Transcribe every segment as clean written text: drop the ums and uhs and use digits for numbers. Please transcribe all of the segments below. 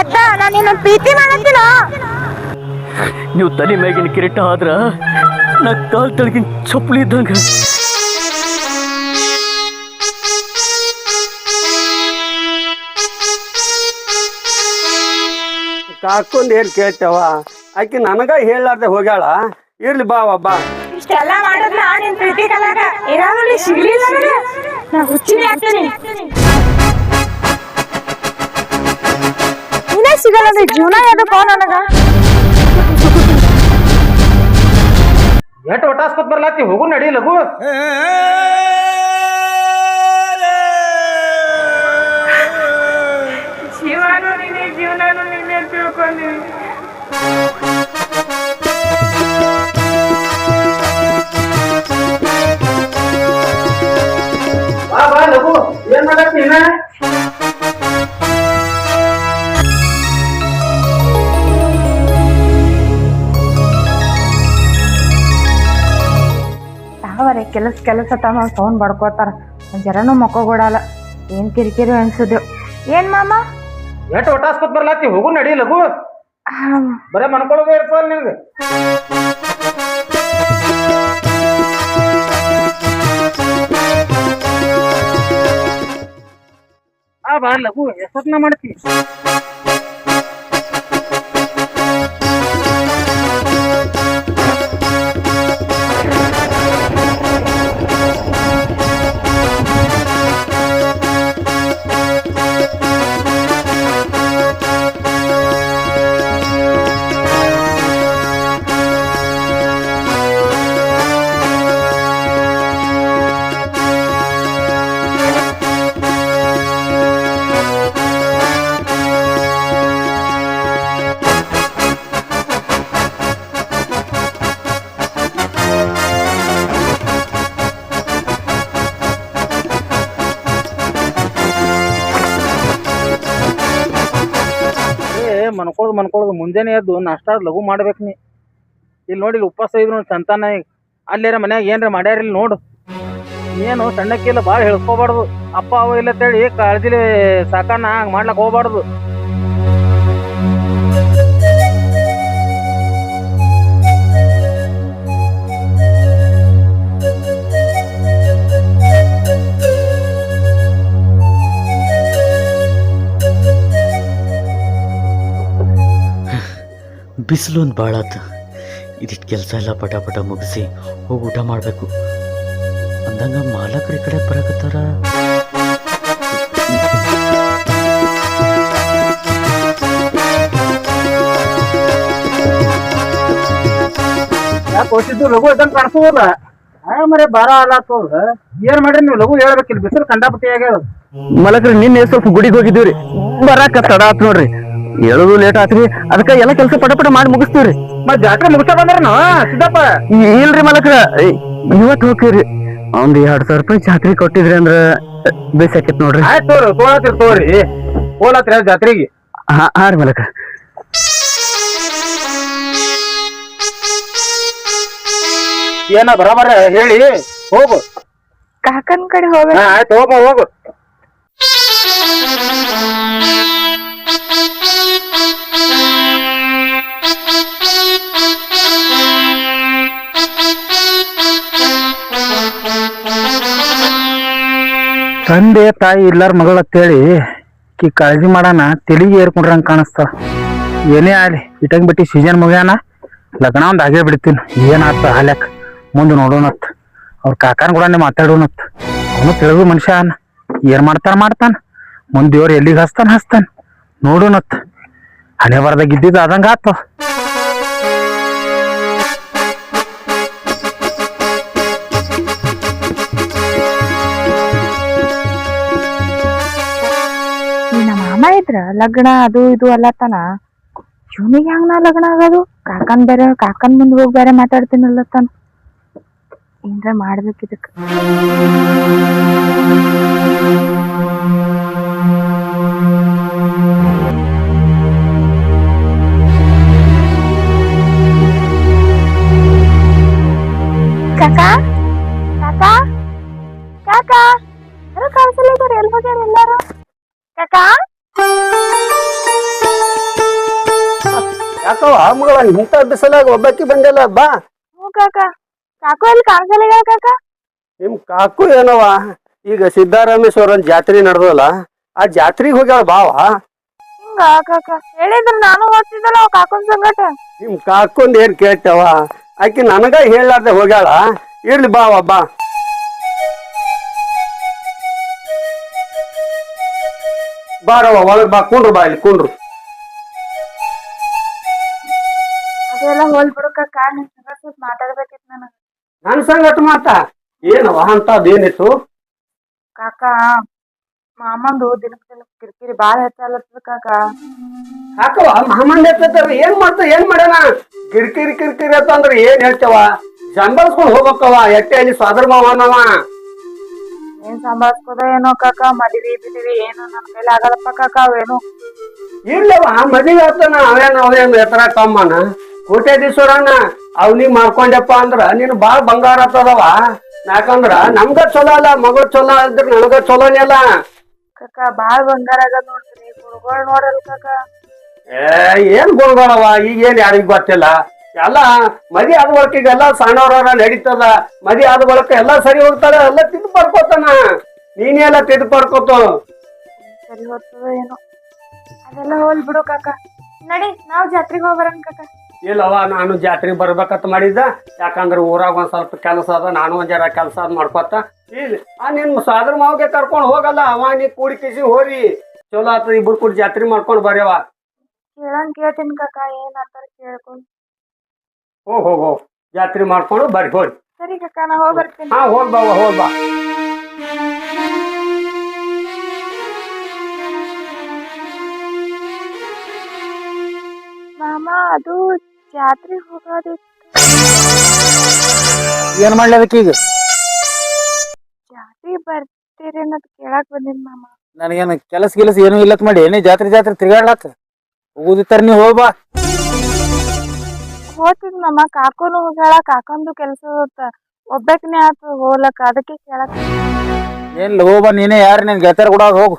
ಎತ್ತ ನಾನು ನಿನ್ನ ಪ್ರೀತಿ ಮಾಡತ್ತಿನ. ನೀವು ತಲೆ ಮ್ಯಾಗಿನ ಕಿರೀಟ ಆದ್ರ ನಾ ಕಾಲ್ ತಳಗಿನ ಚಪ್ಪಲಿ ಇದ್ದಂಗ. ಕಾಕೊಂಡ್ ಏನ್ ಕೇಳ್ತೇವ, ಆಕಿ ನನಗ ಹೇಳಾರ್ದೆ ಹೋಗ್ಯಾಳ. ಇರ್ಲಿ ಬಾ ಬಾ. ಇಷ್ಟೆಲ್ಲ ಮಾಡಿದ್ನ ನಿನ್ ಪ್ರೀತಿ ಕಲಾಗ ಏನಾದ್ರು ಸಿಗ್ಲಿಲ್ಲ ನನಗೆ, ನಾ ಹುಚ್ಚಿನೇ ಆಗ್ತೀನಿ. ನೀನೇ ಸಿಗಲ್ಲ ಜೀವನ ಯಾವ್ದಪ್ಪ ನನಗ. ಎಟ್ ಒಟ್ಟಾಸ್ಕೊತ್ ಬರ್ಲಾತಿ, ಹೋಗು ನಡಿ ಲಗು. ಜೀವನು ನೀನೆ ಜೀವನನು ನೀನೆ ತಿಳ್ಕೊಂಡಿ. ಬಾ ಬಾ ಲಗು, ಏನ್ ಮಾಡತ್ತಿ ಇನ್ನ? ತಾವರೆ ಕೆಲಸ ತಮ್ಮ ಸೌಂಡ್ ಬಡ್ಕೋತಾರ, ಜರನು ಮಕ್ಕೋಗೊಡಲ್ಲ. ಏನ್ ಕಿರಿಕಿರಿ ಅನ್ಸುದೇವ್. ಏನ್ ಮಾಮ ಎಟ್ ಒಟ್ಟಾಸ್ಕೊತ್ ಬರ್ಲಾತಿ, ಹೋಗು ನಡಿ ಲಗು. ಬರೇ ಮನ್ಕೊಳ್ಳೋದೇ ಇರ್ತಲ್ಲ ನಿನ್ಗೆ. ಬಾ ಲಗು, ಎಷ್ಟೊತ್ನ ಮಾಡ್ತಿ? ಮನ್ಕೊಳ್ಳೋದು ಮುಂಜಾನೆ ಎದ್ದು ನಾಷ್ಟ ಲಘು ಮಾಡ್ಬೇಕು. ನೀ ಇಲ್ಲಿ ನೋಡಿ, ಇಲ್ಲಿ ಉಪವಾಸ ಇದ್ರು ಸಂತಾನ. ಅಲ್ಲೇರ ಮನ್ಯಾಗ ಏನ್ರ ಮಾಡ್ಯಾರ ಇಲ್ಲಿ ನೋಡು. ಏನು ಸಣ್ಣಕ್ಕಿಲ್ಲ ಭಾಳ ಹೇಳ್ಕೋಬಾರ್ದು. ಅಪ್ಪ ಅವ ಇಲ್ಲ ಅಂತೇಳಿ ಕಾಳಜಿಲಿ ಸಾಕಾನ ಹಂಗೆ ಮಾಡ್ಲಕ್ ಹೋಗ್ಬಾರ್ದು. ಬಿಸಿಲು ಒಂದು ಭಾಳ ಆತು. ಇದಿಟ್ಟು ಕೆಲಸ ಎಲ್ಲ ಪಟ ಪಟ ಮುಗಿಸಿ ಹೋಗಿ ಊಟ ಮಾಡಬೇಕು ಅಂದಂಗ ಮಾಲಕರ ಈ ಕಡೆ ಬರಕತ್ತಾರ. ಯಾಕೆ ಹೋಗ್ತಿದ್ದು ಲಘು ಇದನ್ನು ಕಾಣಿಸೋದ ಮರೆ ಬಾರ ಅಲ್ಲಾತದ. ಏನ್ ಮಾಡ್ರಿ ನೀವು ಲಘು ಹೇಳ್ಬೇಕಿಲ್ಲ, ಬಿಸಿಲು ಕಂಡಾಪಟ್ಟಿ ಆಗ್ಯಾವ. ಮಲಕ್ರಿ ನಿನ್ನೆ ಸ್ವಲ್ಪ ಗುಡಿಗೆ ಹೋಗಿದ್ದೀವ್ರಿ, ಬರಾಕ ತಡ ಆತ್ ನೋಡ್ರಿ. ಹೇಳೋದು ಲೇಟ್ ಆತ್ರಿ, ಅದಕ್ಕೆ ಎಲ್ಲ ಕೆಲಸ ಪಟ ಪಟ ಮಾಡಿ ಮುಗಿಸ್ತೀವ್ರಿ. ಮತ್ ಜಾತ್ರೆ ಮುಗಿಸ ಬಂದ್ರನು ಸಿದ್ದಪ್ಪ? ಇಲ್ರಿ ಮಲಕ್ರ, ಇವತ್ತು ಹೋಗ್ತೀವ್ರಿ. ಒಂದ್ 2,000 ರೂಪಾಯಿ ಜಾತ್ರೆ ಕೊಟ್ಟಿದ್ರಿ ಅಂದ್ರ ಬೇಸಾಕೈತ್ ನೋಡ್ರಿ. ಆಯ್ತು ತೋರಿ ಹೋಲತ್ರಿ ಜಾತ್ರೆಗೆ. ಹಾ ರೀ ಮಲಕ್ರ. ಏನ ಬರಬರ ಹೇಳಿ ಹೋಗು. ಕಾಕನ್ ಕಡೆ ಹೋಗ. ಆಯ್ತು ಹೋಗು. ತಂದೆ ತಾಯಿ ಇಲ್ಲಾರ ಮಗಳ ಅಂತೇಳಿ ಕಿ ಕಾಳಜಿ ಮಾಡಾನ ತೆಲಿಗೆ ಏರ್ಕೊಂಡ್ರಂಗೆ ಕಾಣಿಸ್ತಾವ. ಏನೇ ಆಗಲಿ ಇಟಂಗ್ ಬಿಟ್ಟು ಸೀಸನ್ ಮುಗ್ಯಾನ, ಲಗ್ನ ಒಂದು ಆಗೇ ಬಿಡ್ತೀನಿ. ಏನಾತ ಹಾಲ್ಯಾಕ ಮುಂದೆ ನೋಡೋಣತ್. ಅವ್ರ ಕಾಕನ ಕೂಡ ಮಾತಾಡೋಣತ್. ಅವನು ತಿಳಿದು ಮನುಷ್ಯ ಅನ್ನ, ಏನ್ ಮಾಡ್ತಾನ ಮುಂದೆ ದೇವ್ರು ಎಲ್ಲಿಗೆ ಹಸ್ತಾನ ನೋಡೋಣತ್. ಹಣೆ ಬರ್ದಾಗ ಇದ್ದಿದ್ದು ಆದಂಗ ಆತ. ಮಾಮ ಇದ್ರ ಲಗ್ನ ಅದು ಇದು ಅಲ್ಲತ್ತಾನ. ಇವನಿಗೆ ಹೆಂಗ್ ನಾ ಲಗ್ನ ಆಗೋದು? ಕಾಕನ್ ಮುಂದೆ ಹೋಗಿ ಬೇರೆ ಮಾತಾಡ್ತೀನಲ್ಲತ್ತಾನ. ಏನ್ರ ಮಾಡ್ಬೇಕು ಇದಕ್ಕೆ. ಕಾಕಾ ಕಾಕಾ ಕಾಕಾ ಯಾರು ಕಳ್ಸಲ್ಲ, ಎಲ್ಲಿ ಹೋಗ್ಯಾರ ಎಲ್ಲಾರು? ಕಾಕಾ ಯಾಕವ ಮಗಳ ಇಂಥ ಬಿಸಿಲಾಗ ಒಬ್ಬಾಕಿ ಬಂದಿಲ್ಲ ಬಾ. ಹ್ಞೂ ಕಾಕ. ಕಾಕು ಅಲ್ಲಿ ಕಾಣಿಸಲ್ಲ ಕಾಕ. ನಿಮ್ ಕಾಕು ಏನವ ಈಗ ಸಿದ್ದರಾಮೇಶ್ವರನ್ ಜಾತ್ರೆ ನಡೆದಲ್ಲ ಆ ಜಾತ್ರೆಗೆ ಹೋಗ್ಯಾಳ ಬಾವ. ಹಿಂಗ ಕಾಕ ಹೇಳಿದ್ರ ನಾನು ಓದ್ತಿದ್ದಲ್ಲ ಅವ್ ಕಾಕನ್ ಸಂಗಟ. ನಿಮ್ ಕಾಕೊಂದ್ ಏನ್ ಕೇಳ್ತವ ಆಕಿ ನನಗ ಹೇಳಾರ್ದೆ ಹೋಗ್ಯಾಳ. ಇರ್ಲಿ ಬಾವ ಬಾ. ಬಾರವ ಒಳಗ್ ಬಾ, ಕುಂಡ್ರು ಬಾ, ಇಲ್ಲಿ ಕುಂಡ್ರು. ಅದೆಲ್ಲ ಹೋಲ್ ಬಿಡು ಕಾಕ, ನಿನ್ ಸಂಗಟ ಸ್ವಲ್ಪ ಮಾತಾಡ್ಬೇಕಿತ್ತು ನನಗ. ನನ್ ಸಂಗಟ ಮಾತಾ ಏನವ ಅಂತದೇನಿತ್ತು? ಕಾಕ ಮಾಮಂದು ದಿನಕ್ ಕಿರಿಕಿರಿ ಬಾಳ ಹೆಚ್ಚಾಲತ್ತದ ಕಾಕ. ಯಾಕವ ಮಾಮಂದ ಎತ್ತದ ಏನ್ ಮಾಡ್ಯಾನ? ಕಿರಿಕಿರಿ ಕಿರಿಕಿರಿ ಅಂತಂದ್ರ ಏನ್ ಹೇಳ್ತವ? ಸಂಭಾಳ್ಸ್ಕೊಂಡ್ ಹೋಗ್ಬೇಕವ. ಎಟ್ಟೆ ಅಲ್ಲಿ ಸ್ವಾದರ್ ಮಾವನವ. ಏನ್ ಸಂಭಾಳ್ಸ್ಕೋದ ಏನೋ ಕಾಕ, ಮದ್ವಿ ಬಿದ್ವಿ ಏನು ನನ್ ಕೈಲಿ ಆಗಲ್ಲಪ್ಪ ಕಾಕ ಅವೇನು. ಇರ್ಲವ ಮದ್ವೆ ಆತನ ಅವೇನ್ ಎತ್ತರ ಕಮ್ಮನ ಕೋಟ್ಯಾಧೀಶ್ವರನ ಅವ್ನಿ ಮಾಡ್ಕೊಂಡಪ್ಪ ಅಂದ್ರ ನೀನ್ ಬಾಳ್ ಬಂಗಾರ ಆಗ್ತದವ. ಯಾಕಂದ್ರ ನಮ್ಗ ಚಲೋ ಅಲ್ಲ, ಮಗಳು ಚಲೋ ಇದ್ರ ನನಗ ಚಲೋನೇ ಅಲ್ಲ. ಕಾಕ ಬಾಳ್ ಬಂಗಾರ ಆಗದ್ ನೋಡ್ರಿ, ಗುರುಗಳು ನೋಡಲ್ ಕಾಕ. ಏನ್ ಗುರುಗಳವ ಈಗೇನ್ ಯಾರಿಗ್ ಗೊತ್ತಿಲ್ಲ. ಎಲ್ಲ ಮದಿ ಆದ ಬಳಕ ಈಗೆಲ್ಲ ಸಣ್ಣವ್ರ ನಡೀತದ. ಮದಿ ಆದ ಬಳಕ ಎಲ್ಲಾ ಸರಿ ಹೋಗ್ತಾರ, ಎಲ್ಲ ತಿದ್ದು ಪಡ್ಕೋತಾನ. ನೀನೇ ಎಲ್ಲ ತಿದ್ದು ಪಡ್ಕೋತ. ಸರಿ ಹೋಗ್ತದ ಏನೋ. ಅದೆಲ್ಲ ಹೋಲ್ ಬಿಡು ಕಾಕ. ನಡಿ ನಾವ್ ಜಾತ್ರೆಗೆ ಹೋಗ್ಬರನ್ ಕಾಕ. ಇಲ್ಲವ ನಾನು ಜಾತ್ರೆಗೆ ಬರ್ಬೇಕಂತ ಮಾಡಿದ್ದ. ಯಾಕಂದ್ರ ಊರಾಗ ಒಂದ್ ಸ್ವಲ್ಪ ಕೆಲಸ ಅದ, ನಾನು ಒಂದ್ ಜರ ಕೆಲಸ ಮಾಡ್ಕೊತ ಇಲ್ಲಿ ನಿನ್ ಸಾದ್ರ ಮಾವಗೆ ಕರ್ಕೊಂಡ್ ಹೋಗಲ್ಲ. ಅವ ನೀ ಕೂಡಿ ಕಿಸಿ ಹೋರಿ ಚಲೋ ಆತದ. ಇಬ್ರು ಕೂಡಿ ಜಾತ್ರೆ ಮಾಡ್ಕೊಂಡ್ ಬರ್ಯವ. ಕೇಳಂಗ್ ಕೇಳ್ತೀನಿ ಕಾಕ, ಏನ್ ಅಂತಾರ ಕೇಳ್ಕೊಂಡ್. ಹೋಗ್ ಜಾತ್ರೆ ಮಾಡ್ಕೊಂಡು ಬರ್ರಿ ಹೋರಿ. ಸರಿ ಕಾಕ ನಾ ಹೋಗ್ ಬರ್ತೀನಿ. ಹಾ ಹೋಗ್ ಬಾ. ಮಾಮ ಅದು ಜಾತ್ರೆಗೆ ಹೋಗೋದಿತ್ತು. ಏನ್ ಮಾಡ್ಲಿ ಅದಕ್ಕೆ ಈಗ? ಜಾತ್ರೆ ಬರ್ತೀರಿ ಅನ್ನೋದು ಕೇಳಾಕ್ ಬಂದಿನ್ ಮಾಮ. ನನಗೇನು ಕೆಲಸ ಏನೂ ಇಲ್ಲತ್ ಮಾಡಿ ಏನೇ ಜಾತ್ರೆ ತಿರ್ಗಾಡ್ಲಾಕ ಹೋಗುದಿತ್ತಾರ ನೀ ಹೋಗ್ಬಾ. ಹೋಗ್ತಿದ್ ಮಾಮ, ಕಾಕೋನು ಹೋಗ್ಯಾಳ, ಕಾಕೊಂದು ಕೆಲ್ಸ ಒಬ್ಬಾಕಿನೇ ಆತು ಹೋಗ್ಲಕ್ಕ, ಅದಕ್ಕೆ ಕೇಳಕ್. ಏನ್ ಹೋಗ್ಬಾ ನೀನೇ, ಯಾರು ನಿನ್ ಗೆಳತಿಯರ್ ಕೂಡ ಹೋಗು.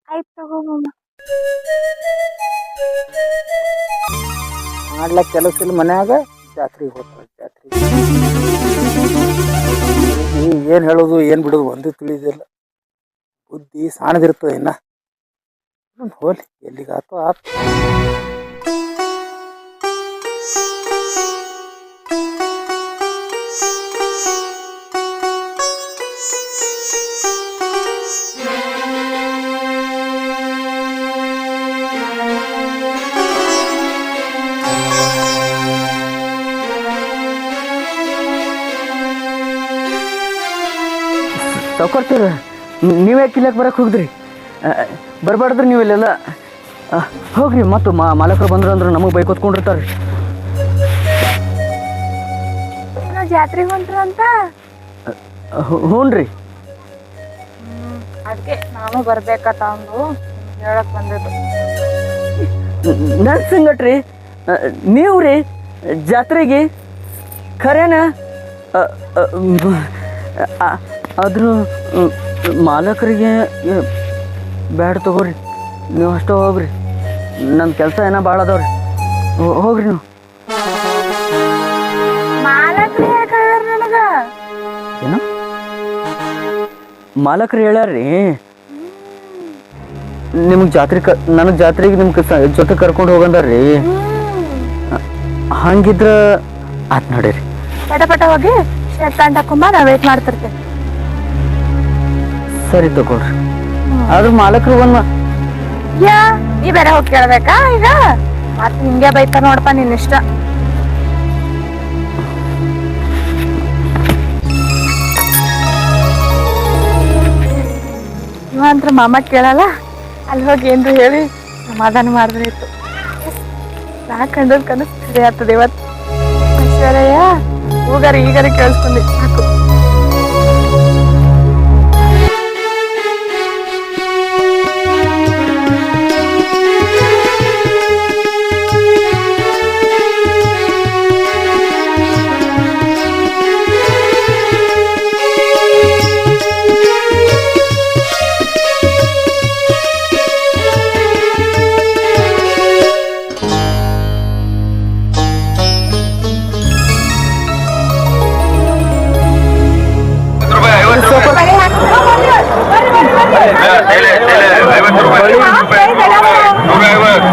ಆಯ್ತು ತಗೋ ಮಾಮ. ಮಾಡ್ಲಾಕ ಕೆಲಸ ಇಲ್ಲ ಮನ್ಯಾಗ, ಜಾತ್ರೆಗೆ ಹೋಗ್ತಾಳ. ಏನ್ ಹೇಳೋದು ಏನ್ ಬಿಡೋದು ಒಂದು ತಿಳಿದಿಲ್ಲ. ಬುದ್ಧಿ ಸಾಣದಿರ್ತದೆ ಇನ್ನ. ಹೋಲಿ ಎಲ್ಲಿಗಾತು ಆತು. ಸಾವ್ಕಾರ್ತೀರ ನೀವೇ ಕಿಲ್ಲಕ್ಕೆ ಬರಕ್ಕೆ ಹೋಗಿದ್ರಿ? ಬರಬಾರ್ದ್ರಿ ನೀವು ಇಲ್ಲೆಲ್ಲ. ಹೋಗ್ರಿ, ಮತ್ತು ಮಾಲಕರು ಬಂದ್ರು ಅಂದ್ರೆ ನಮಗೆ ಬೈಕೊತ್ಕೊಂಡಿರ್ತಾರೆ. ಜಾತ್ರೆಗೆ ಹೊಂಟ್ರ ಅಂತ? ಹ್ಞೂ ರೀ. ಅದಕ್ಕೆ ನಾನು ಬರ್ಬೇಕತ್ತ ಅಂದು ಹೇಳಕ್ ಬಂದಿದ್ದು. ನನ್ನ ಸಂಗಟ್ರಿ ನೀವು ರೀ ಜಾತ್ರೆಗೆ ಖರೇನ? ಆದರೂ ಮಾಲಕರಿಗೆ ಬ್ಯಾಡ ತಗೋರಿ, ನೀವು ಅಷ್ಟೇ ಹೋಗ್ರಿ. ನನ್ನ ಕೆಲಸ ಏನೋ ಭಾಳ ಅದಾವ್ರಿ, ಹೋಗ್ರಿ ನೀವು. ಏನು ಮಾಲಕರು ಹೇಳ್ಯಾರ್ರಿ ನಿಮ್ಗೆ ನನಗೆ ಜಾತ್ರೆಗೆ ನಿಮ್ಗೆ ಜೊತೆ ಕರ್ಕೊಂಡು ಹೋಗಂದಾರ್ರಿ. ಹಂಗಿದ್ರ ಆತ್ ನೋಡಿರಿ. ಪಟ ಹೋಗಿ ಶರ್ಟ್ ಪ್ಯಾಂಟ್ ಹಾಕೊಂಬ, ನಾ ವೇಟ್ ಮಾಡ್ತಿರ್ತೇನೆ. ಸರಿ ತಗೊಳ್ರಿ. ಆದ್ರೂ ಮಾಲಕರು ನೀ ಬೇರೆ ಹೋಗಿ ಕೇಳ್ಬೇಕಾ ಈಗ? ಮತ್ ಹಿಂಗೆ ಬೈತಾರ ನೋಡಪ್ಪ, ನಿನ್ ಇಷ್ಟ. ಇವಂತ್ರ ಮಾಮ ಕೇಳಲ್ಲ, ಅಲ್ಲಿ ಹೋಗಿ ಏನ್ರು ಹೇಳಿ ಸಮಾಧಾನ ಮಾಡಿದ್ರೆ ಇತ್ತು. ನಾ ಕಂಡದ್ ಕನಸು ಸರಿ ಆಗ್ತದೆ ಇವತ್ತು. ಐಶ್ವರ್ಯ ಈಗಾರ ಕೇಳಿಸ್ಕೊಂಡಿ ಸಾಕು.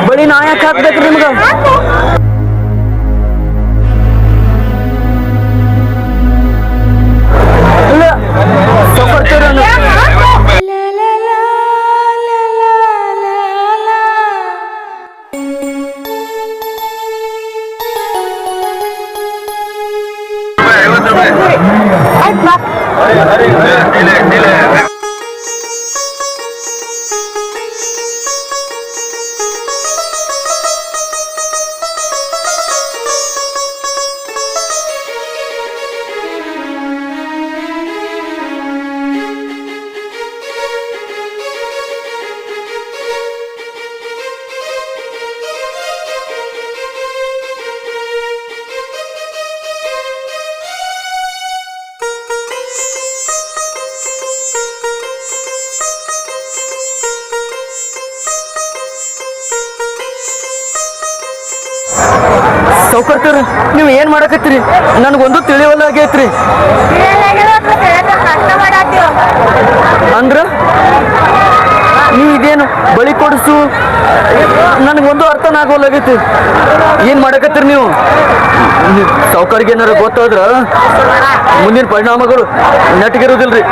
ಬಳಿ ನಾ ಯಾಕೆ ಹಾಕ್ಬೇಕ್ರಿ ನಿಮ್ಗೆ? ಇಲ್ಲ ಸೌಕರ್ತೀರ ಸೌಕರ್ತೀರ ನೀವು ಏನ್ ಮಾಡಕತ್ತೀರಿ? ನನಗೊಂದು ತಿಳಿವಲ್ಲ ಆಗೈತ್ರಿ. ಅಂದ್ರ ನೀವು ಇದೇನು ಬಳಿ ಕೊಡಿಸು ನನಗೊಂದು ಅರ್ಥನ ಆಗೋಲಾಗೈತಿ. ಏನ್ ಮಾಡಕತ್ತೀರಿ ನೀವು? ಸೌಕರ್ಗೆ ಏನಾರು ಗೊತ್ತಾದ್ರ ಮುಂದಿನ ಪರಿಣಾಮಗಳು ನೆಟ್ಟಗಿರೋದಿಲ್ರಿ.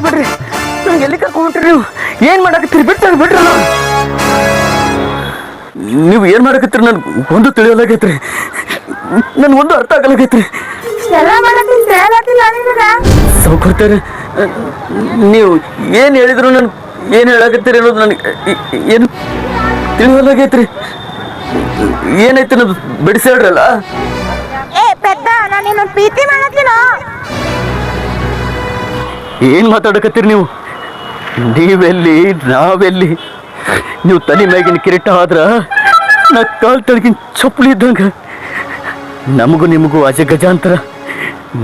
ಬಿಡ್ರಿ, ನಂಗೆ ಎಲ್ಲಿ ಕರ್ಕೊಂಡ್ರಿ ನೀವು? ಏನ್ ಮಾಡಕತ್ತೀರಿ? ಬಿಡ್ರಲ್ಲ. ನೀವು ಏನ್ ಮಾಡಕತ್ತೀರಿ? ನನ್ಗೆ ಒಂದು ತಿಳಿಯಲಾಗೈತ್ರಿ, ನನ್ಗೊಂದು ಅರ್ಥ ಆಗಲಾಗೈತ್ರಿ. ಸೌಕರ್ತಾರೆ ನೀವು ಏನ್ ಹೇಳಿದ್ರು ನನ್ ಏನ್ ಹೇಳಕತ್ತೀರಿ ಅನ್ನೋದು ನನಗೆ ಏನು ತಿಳಿಯಲಾಗೈತ್ರಿ. ಏನೈತಿ ನಮ್ದು ಬಿಡಿಸಿ ಹೇಳ್ರಲ್ಲ. ಏನ್ ಮಾತಾಡಕತ್ತೀರಿ ನೀವು? ನೀವೆಲ್ಲಿ ನಾವೆಲ್ಲಿ? ನೀವು ತಲೆ ಮ್ಯಾಗಿನ ಕಿರೀಟ ಆದ್ರ ನಾ ಕಾಲ್ ತಳಗಿನ ಚಪ್ಪಲಿ ಇದ್ದಂಗ. ನಮಗೂ ನಿಮಗೂ ಅಜ ಗಜಾಂತರ.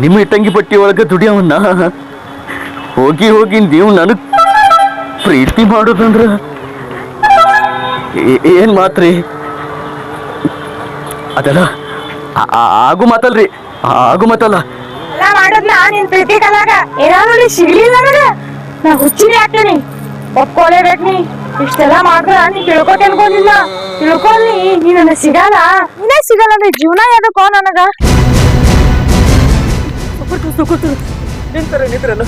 ನಿಮ್ಮ ತಂಗಿ ಪಟ್ಟಿ ಒಳಗ ದುಡಿಯವನ್ನ ಹೋಗಿ ಹೋಗಿ ನೀವು ನನಗ್ ಪ್ರೀತಿ ಮಾಡೋದಂದ್ರ ಏನ್ ಮಾತ್ರಿ? ಅದಲ್ಲ ಆಗು ಮಾತಲ್ರಿ, ಆಗು ಮಾತಲ್ಲ. ನಾ ಹುಚ್ಚಿನಿ ಆಗ್ತೀನಿ, ಒಪ್ಕೊಳ್ಳೇಬೇಕು. ನೀ ಇಷ್ಟೆಲ್ಲ ಮಾಡ್ರ ನೀ ತಿಳ್ಕೊತ ಅನ್ಕೊಂಡಿಲ್ಲ. ತಿಳ್ಕೊಳ್ಳಿ, ನೀ ನನಗೆ ಸಿಗಲ್ಲ. ನೀನೇ ಸಿಗಲ್ಲ ಅಂದ್ರೆ ಜೀವನ ಯಾದಕ್ಕೋ ನನಗ. ನಿಂತಾರ ನಿಂತ್ರಲ್ಲ